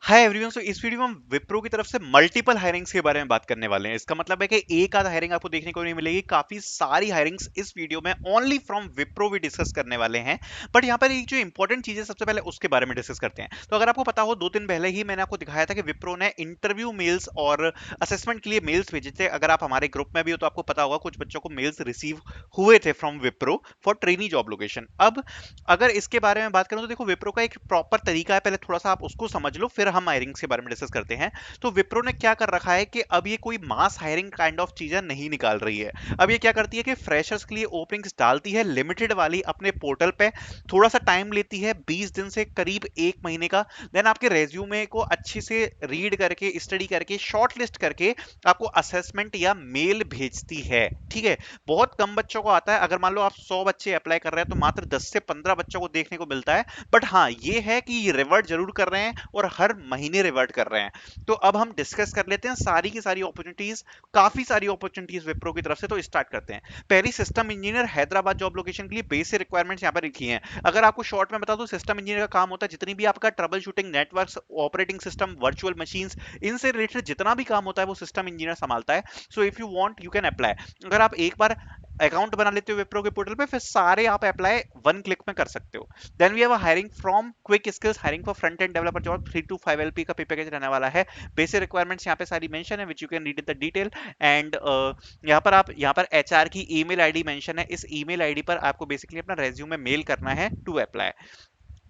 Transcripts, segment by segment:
Hi everyone. सो इस video में हम विप्रो की तरफ से मल्टीपल हायरिंग्स के बारे में बात करने वाले हैं। इसका मतलब है कि एक आध हायरिंग आपको देखने को नहीं मिलेगी, काफी सारी हायरिंग्स इस वीडियो में ओनली फ्रॉम विप्रो भी डिस्कस करने वाले हैं। बट यहाँ पर एक जो इंपॉर्टेंट चीज है, सबसे पहले उसके बारे में डिस्कस करते हैं। तो अगर आपको पता हो, 2 दिन पहले ही मैंने आपको दिखाया था कि विप्रो ने इंटरव्यू मेल्स और असेसमेंट के लिए मेल्स भेजे थे। अगर आप हमारे ग्रुप में भी हो तो आपको पता होगा, कुछ बच्चों को मेल्स रिसीव हुए थे from Wipro for trainee job location. अब अगर इसके बारे में बात करें तो देखो, विप्रो का एक प्रॉपर तरीका है, पहले थोड़ा सा आप उसको समझ लो, फिर हम हायरिंग्स के बारे में डिस्कस करते हैं। तो विप्रो ने क्या कर रखा है कि अब ये कोई मास हायरिंग काइंड ऑफ चीजें नहीं निकाल रही है। अब ये क्या करती है कि फ्रेशर्स के लिए ओपनिंग्स डालती है लिमिटेड वाली अपने पोर्टल पे। थोड़ा सा टाइम लेती है, 20 दिन से करीब 1 महीने का। देन आपके रेज्यूमे को अच्छे से रीड करके, स्टडी करके, शॉर्ट लिस्ट करके आपको असेसमेंट या मेल भेजती है। ठीक है। बहुत कम बच्चों को आता है। अगर मान लो आप 100 बच्चे अप्लाई कर रहे हैं तो मात्र 10 से 15 बच्चों को देखने को मिलता है। बट हाँ, ये है कि ये रिवर्ट जरूर कर रहे हैं और हर महीने रिवर्ट कर रहे हैं। तो अब हम डिस्कस कर लेते हैं सारी की सारी अपॉर्चुनिटीज। काफी सारी अपॉर्चुनिटीज विप्रो की तरफ से। तो स्टार्ट करते हैं। पहली, system engineer Hyderabad job location के लिए बेसिक रिक्वायरमेंट्स यहाँ पर लिखी हैं। अगर आपको शॉर्ट में बता दूं, सिस्टम इंजीनियर का काम होता है जितनी भी आपका trouble shooting, networks, operating system, virtual machines, इनसे रिलेटेड जितना भी काम होता है वो सिस्टम इंजीनियर संभालता है। So if you want you can apply. अगर आप एक बार अकाउंट बना लेते हो विप्रो के पोर्टल पे, फिर सारे आप अप्लाई 1 क्लिक में कर सकते हो। Then we have hiring from quick skills, hiring for front end developer job, 3 to 5 LP का पे पैकेज रहने वाला है। बेसिक रिक्वायरमेंट्स यहाँ पे सारी मेंशन है, which you can read in the detail. And यहाँ पर एचआर की ईमेल आईडी मेंशन है। इस ईमेल आईडी पर आपको बेसिकली अपना रेज्यूमे मेल करना है to apply.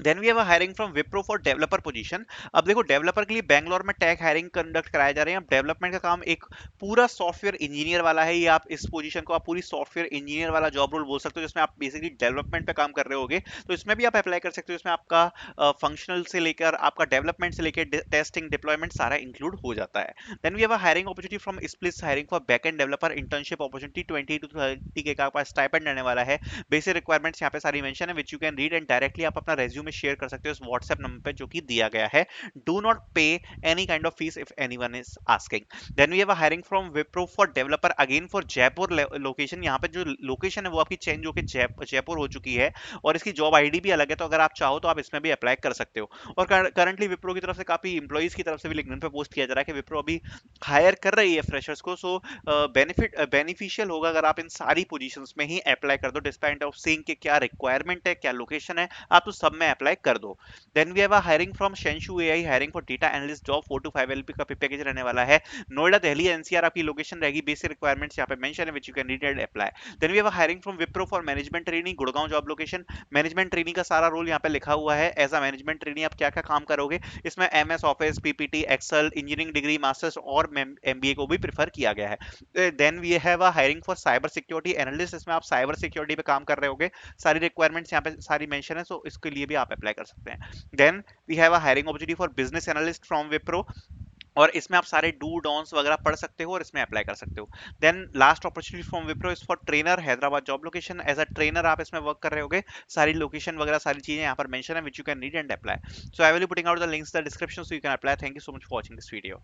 Then we have hiring from Wipro for developer position. अब देखो, डेवलपर के लिए बैंगलोर में टेक हायरिंग कंडक्ट कराए जा रहे हैं। अब डेवलपमेंट का काम एक पूरा सॉफ्टवेयर इंजीनियर वाला है। ये आप इस पोजीशन को आप पूरी सॉफ्टवेयर इंजीनियर वाला जॉब रोल बोल सकते हो, जिसमें आप बेसिकली डेवलपमेंट पे काम कर रहे होगे। तो इसमें भी आप अप्लाई कर सकते हो। इसमें आपका फंक्शनल से लेकर आपका डेवलपमेंट से लेकर टेस्टिंग, डिप्लॉयमेंट सारा इंक्लूड हो जाता है। Then we have hiring opportunity from Splits, hiring for backend developer, internship opportunity, 20 to 30 के पास स्टाइपेंड रहने वाला है। बेसिक रिक्वायरमेंट्स यहाँ पे सारी मेंशन है, which you can read and directly आप अपना रेज्यूमे शेयर कर सकते हो इस व्हाट्सएप नंबर पे जो कि दिया गया है। Do not pay any kind of fees if anyone is asking. Then we have hiring from Wipro for developer, again for Jaipur location. यहाँ पे जो लोकेशन है वो आपकी चेंज होकर जयपुर हो चुकी है और इसकी जॉब आईडी भी अलग है। तो अगर आप चाहो तो आप इसमें भी अप्लाई कर सकते हो। और करंटली विप्रो की तरफ से काफी इंप्लॉइज की तरफ से भी लिंक्डइन पे पोस्ट किया जा रहा है कि विप्रो अभी हायर कर रही है फ्रेशर्स को। सो बेनिफिशियल होगा अगर आप इन सारी पोजीशंस में ही अप्लाई कर दो, डिस्पेंड ऑफ सीइंग के क्या रिक्वायरमेंट है, क्या लोकेशन है, आप तो सब में अप्लाई कर दो। Then we have a hiring from शेंशु AI, hiring for data analyst job, 4 to 5 LP का पैकेज रहने वाला है। नोएडा, दिल्ली, एनसीआर आपकी लोकेशन रहेगी। बेसिक रिक्वायरमेंट्स यहाँ पे मेंशन है, which you can read and apply. Then we have a hiring from Wipro for management training, Gurgaon job location. Management training का सारा रोल यहाँ पे लिखा हुआ है। एज अ मैनेजमेंट ट्रेनिंग आप क्या क्या काम करोगे, इसमें MS Office, PPT, Excel, engineering degree, masters और एमबीए को भी प्रेफर किया गया है। Then we have a hiring for cyber security analyst, इसमें आप साइबर सिक्योरिटी पे काम कर रहे होगे। सारी रिक्वायरमेंट्स यहाँ पे सारी मेंशन है, सो इसके लिए भी आप अप्लाई कर सकते हैं। Then we have a hiring opportunity for business analyst from Wipro, और इसमें आप सारे डू डॉन्स वगैरह पढ़ सकते हो और इसमें अप्लाई कर सकते हो। Then last opportunity from Wipro is for trainer, Hyderabad job location. As a trainer आप इसमें वर्क कर रहे होगे। सारी लोकेशन वगैरह सारी चीजें यहाँ पर मेंशन है, which you can read and apply. So I will be putting out the links in the description, so you can apply. Thank you so much for watching this video.